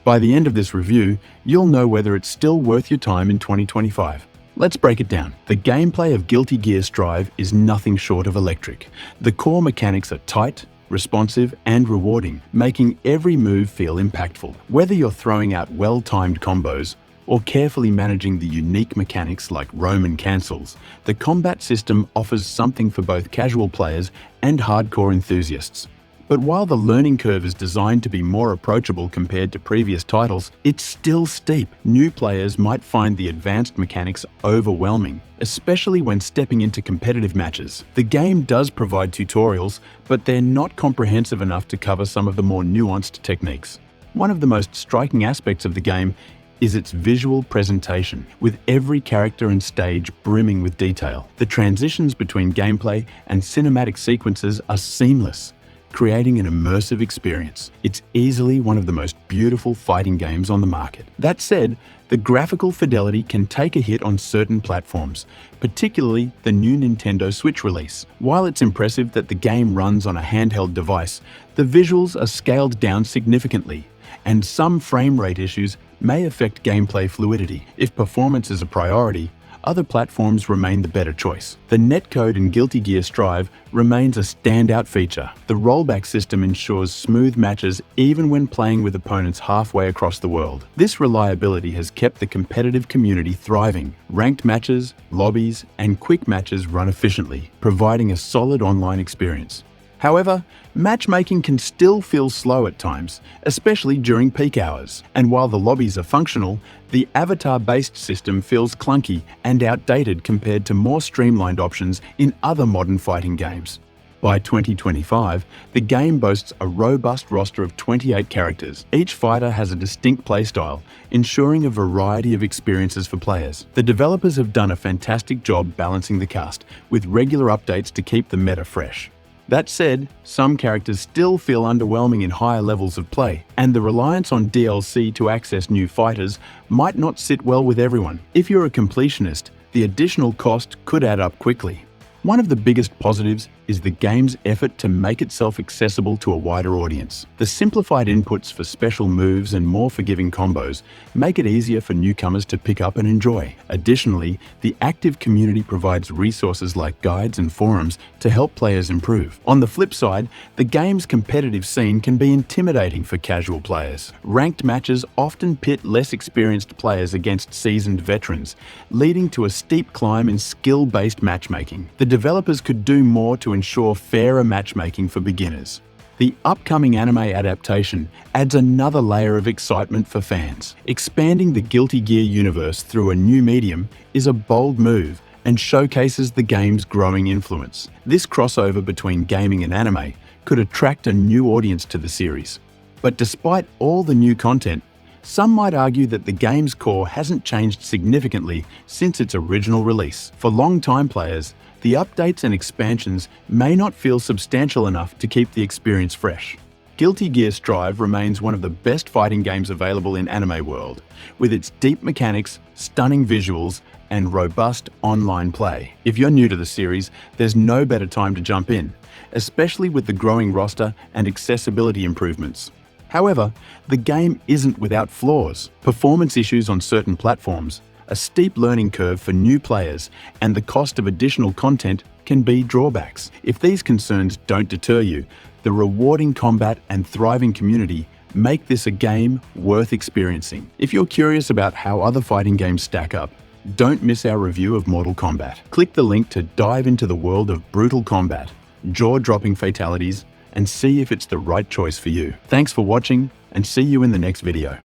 By the end of this review, you'll know whether it's still worth your time in 2025. Let's break it down. The gameplay of Guilty Gear Strive is nothing short of electric. The core mechanics are tight, responsive, and rewarding, making every move feel impactful. Whether you're throwing out well-timed combos or carefully managing the unique mechanics like roam and cancels, the combat system offers something for both casual players and hardcore enthusiasts. But while the learning curve is designed to be more approachable compared to previous titles, it's still steep. New players might find the advanced mechanics overwhelming, especially when stepping into competitive matches. The game does provide tutorials, but they're not comprehensive enough to cover some of the more nuanced techniques. One of the most striking aspects of the game is its visual presentation, with every character and stage brimming with detail. The transitions between gameplay and cinematic sequences are seamless, creating an immersive experience. It's easily one of the most beautiful fighting games on the market. That said, the graphical fidelity can take a hit on certain platforms, particularly the new Nintendo Switch release. While it's impressive that the game runs on a handheld device, the visuals are scaled down significantly, and some frame rate issues may affect gameplay fluidity. If performance is a priority, other platforms remain the better choice. The netcode in Guilty Gear Strive remains a standout feature. The rollback system ensures smooth matches even when playing with opponents halfway across the world. This reliability has kept the competitive community thriving. Ranked matches, lobbies, and quick matches run efficiently, providing a solid online experience. However, matchmaking can still feel slow at times, especially during peak hours. And while the lobbies are functional, the avatar-based system feels clunky and outdated compared to more streamlined options in other modern fighting games. By 2025, the game boasts a robust roster of 28 characters. Each fighter has a distinct playstyle, ensuring a variety of experiences for players. The developers have done a fantastic job balancing the cast, with regular updates to keep the meta fresh. That said, some characters still feel underwhelming in higher levels of play, and the reliance on DLC to access new fighters might not sit well with everyone. If you're a completionist, the additional cost could add up quickly. One of the biggest positives is the game's effort to make itself accessible to a wider audience. The simplified inputs for special moves and more forgiving combos make it easier for newcomers to pick up and enjoy. Additionally, the active community provides resources like guides and forums to help players improve. On the flip side, the game's competitive scene can be intimidating for casual players. Ranked matches often pit less experienced players against seasoned veterans, leading to a steep climb in skill-based matchmaking. The developers could do more to ensure fairer matchmaking for beginners. The upcoming anime adaptation adds another layer of excitement for fans. Expanding the Guilty Gear universe through a new medium is a bold move and showcases the game's growing influence. This crossover between gaming and anime could attract a new audience to the series. But despite all the new content, some might argue that the game's core hasn't changed significantly since its original release. For long-time players, the updates and expansions may not feel substantial enough to keep the experience fresh. Guilty Gear Strive remains one of the best fighting games available in anime world, with its deep mechanics, stunning visuals, and robust online play. If you're new to the series, there's no better time to jump in, especially with the growing roster and accessibility improvements. However, the game isn't without flaws. Performance issues on certain platforms, a steep learning curve for new players, and the cost of additional content can be drawbacks. If these concerns don't deter you, the rewarding combat and thriving community make this a game worth experiencing. If you're curious about how other fighting games stack up, don't miss our review of Mortal Kombat. Click the link to dive into the world of brutal combat, jaw-dropping fatalities, and see if it's the right choice for you. Thanks for watching, and see you in the next video.